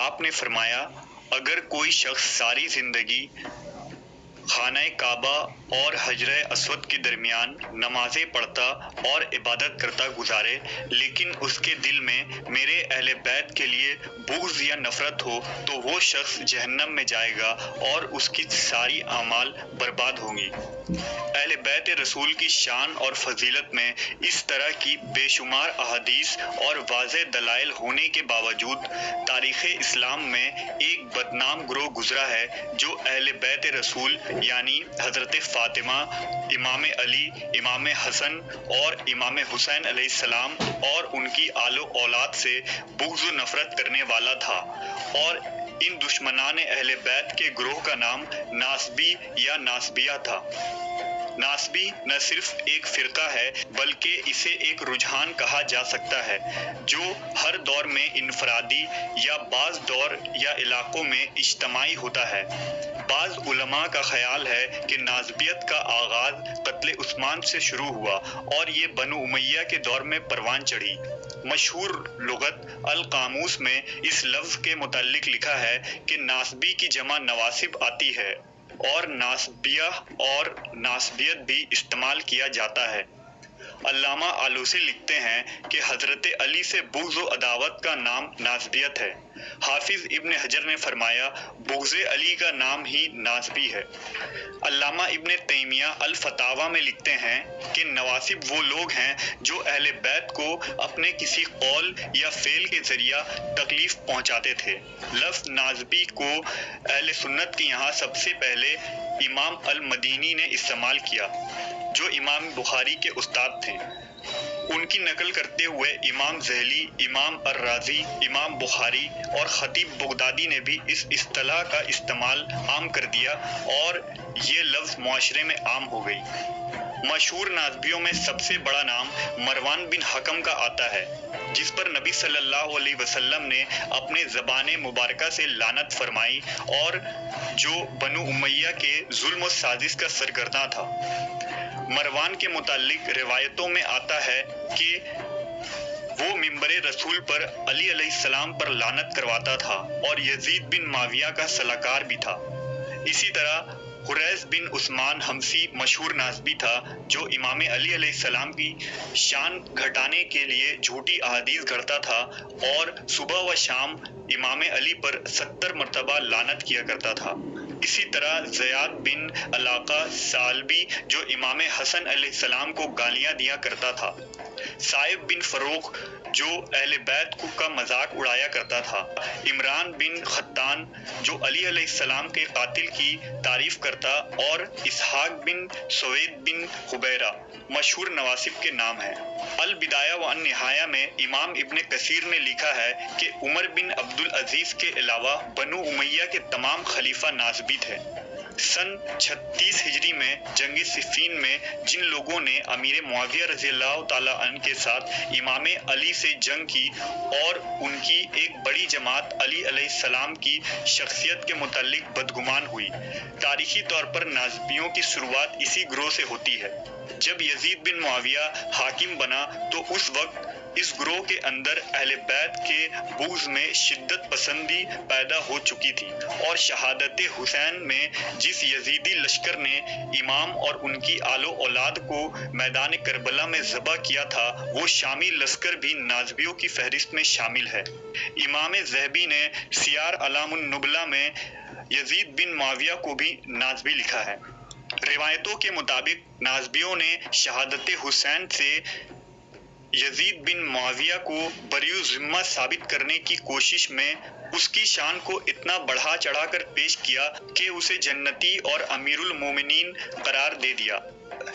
آپ نے فرمایا اگر کوئی شخص ساری زندگی خانہ کعبہ اور حجر اسود کے درمیان نمازیں پڑھتا اور عبادت کرتا گزارے لیکن اس کے دل میں میرے اہل بیت کے لیے بغض یا نفرت ہو تو وہ شخص جہنم میں جائے گا اور اس کی ساری اعمال برباد ہوں گی۔ اہل بیت رسول کی شان اور فضیلت میں اس طرح کی بے شمار احادیث اور واضح دلائل ہونے کے باوجود تاریخ اسلام میں ایک بدنام گروہ گزرا ہے جو اہل بیت رسول یعنی حضرت فاطمہ، امام علی، امام حسن اور امام حسین علیہ السلام اور ان کی آل و اولاد سے بغض و نفرت کرنے والا تھا، اور ان دشمنان اہل بیت کے گروہ کا نام ناصبی یا ناصبیہ تھا۔ ناصبی نہ صرف ایک فرقہ ہے بلکہ اسے ایک رجحان کہا جا سکتا ہے جو ہر دور میں انفرادی یا بعض دور یا علاقوں میں اجتماعی ہوتا ہے۔ بعض علماء کا خیال ہے کہ ناصبیت کا آغاز قتل عثمان سے شروع ہوا اور یہ بنو امیہ کے دور میں پروان چڑھی۔ مشہور لغت القاموس میں اس لفظ کے متعلق لکھا ہے کہ ناصبی کی جمع نواصب آتی ہے اور ناصبیہ اور ناصبیت بھی استعمال کیا جاتا ہے۔ علامہ آلوسی لکھتے ہیں کہ حضرت علی سے بغض و عداوت کا نام ناصبیت ہے۔ حافظ ابن حجر نے فرمایا بغض علی کا نام ہی ناصبی ہے۔ علامہ ابن تیمیہ الفتاویٰ میں لکھتے ہیں کہ نواصب وہ لوگ ہیں جو اہل بیت کو اپنے کسی قول یا فعل کے ذریعہ تکلیف پہنچاتے تھے۔ لفظ ناصبی کو اہل سنت کے یہاں سب سے پہلے امام المدینی نے استعمال کیا جو امام بخاری کے استاد تھے۔ ان کی نقل کرتے ہوئے امام ذہلی، امام الرازی، امام بخاری اور خطیب بغدادی نے بھی اس اصطلاح کا استعمال عام کر دیا اور یہ لفظ معاشرے میں عام ہو گئی۔ مشہور ناصبیوں میں سب سے بڑا نام مروان بن حکم کا آتا ہے جس پر نبی صلی اللہ علیہ وسلم نے اپنے زبان مبارکہ سے لعنت فرمائی اور جو بنو امیہ کے ظلم و سازش کا سرگرداں تھا۔ مروان کے متعلق روایتوں میں آتا ہے کہ وہ منبر رسول پر علی علیہ السلام پر لعنت کرواتا تھا اور یزید بن معاویہ کا سلاکار بھی تھا۔ اسی طرح حریث بن عثمان حمصی مشہور ناصبی تھا جو امام علی علیہ السلام کی شان گھٹانے کے لیے جھوٹی احادیث گھڑتا تھا اور صبح و شام امام علی پر 70 مرتبہ لعنت کیا کرتا تھا۔ اسی طرح زیاد بن علاقہ ثعلبی جو امام حسن علیہ السلام کو گالیاں دیا کرتا تھا۔ صائب بن فروخ جو اہل بیت کا مذاق اڑایا کرتا تھا۔ عمران بن خطان جو علی علیہ السلام کے قاتل کی تعریف کرتا اور اسحاق بن سوید بن حبیرہ مشہور نواصب کے نام ہیں۔ البدایہ و النہایہ میں امام ابن کثیر نے لکھا ہے کہ عمر بن عبد العزیز کے علاوہ بنو امیہ کے تمام خلیفہ ناصبی تھے۔ سن 36 ہجری میں جنگ صفین میں جن لوگوں نے امیر معاویہ رضی اللہ تعالیٰ عنہ کے ساتھ امام علی سے جنگ کی اور ان کی ایک بڑی جماعت علی علیہ السلام کی شخصیت کے متعلق بدگمان ہوئی۔ تاریخی طور پر ناصبیوں کی شروعات اسی گروہ سے ہوتی ہے۔ جب یزید بن معاویہ حاکم بنا تو اس وقت اس گروہ کے اندر اہل بیت کے بغض میں شدت پسندی پیدا ہو چکی تھی اور شہادت حسین میں جس یزیدی لشکر نے امام اور ان کی آل و اولاد کو میدان کربلا میں ذبح کیا تھا وہ شامی لشکر بھی ناصبیوں کی فہرست میں شامل ہے۔ امام ذہبی نے سیار اعلام النبلہ میں یزید بن معاویہ کو بھی ناصبی لکھا ہے۔ روایتوں کے مطابق ناصبیوں نے شہادت حسین سے یزید بن معاویہ کو بری ذمہ ثابت کرنے کی کوشش میں اس کی شان کو اتنا بڑھا چڑھا کر پیش کیا کہ اسے جنتی اور امیر المومنین قرار دے دیا۔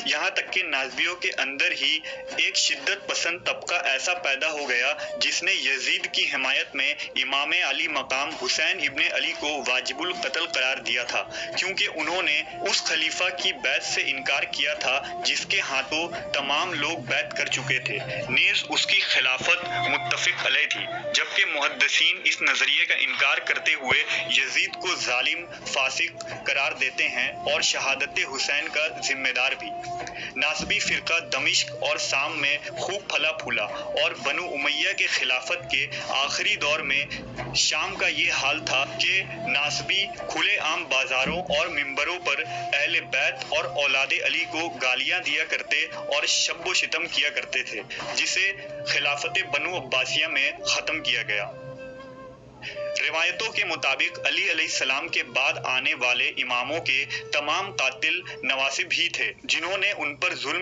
یہاں تک کہ ناصبیوں کے اندر ہی ایک شدت پسند طبقہ ایسا پیدا ہو گیا جس نے یزید کی حمایت میں امام علی مقام حسین ابن علی کو واجب القتل قرار دیا تھا کیونکہ انہوں نے اس خلیفہ کی بیعت سے انکار کیا تھا جس کے ہاتھوں تمام لوگ بیعت کر چکے تھے، نیز اس کی خلافت متفق علیہ تھی، جبکہ محدثین اس نظریے کا انکار کرتے ہوئے یزید کو ظالم فاسق قرار دیتے ہیں اور شہادت حسین کا ذمہ دار دی۔ ناصبی فرقہ دمشق اور شام میں خوب پھلا پھولا اور بنو امیہ کے خلافت کے آخری دور میں شام کا یہ حال تھا کہ ناصبی کھلے عام بازاروں اور منبروں پر اہل بیت اور اولاد علی کو گالیاں دیا کرتے اور شب و شتم کیا کرتے تھے، جسے خلافت بنو عباسیہ میں ختم کیا گیا۔ روایتوں کے مطابق علی علیہ السلام کے بعد آنے والے اماموں کے تمام قاتل نواسب ہی تھے، جنہوں نے ان پر ظلم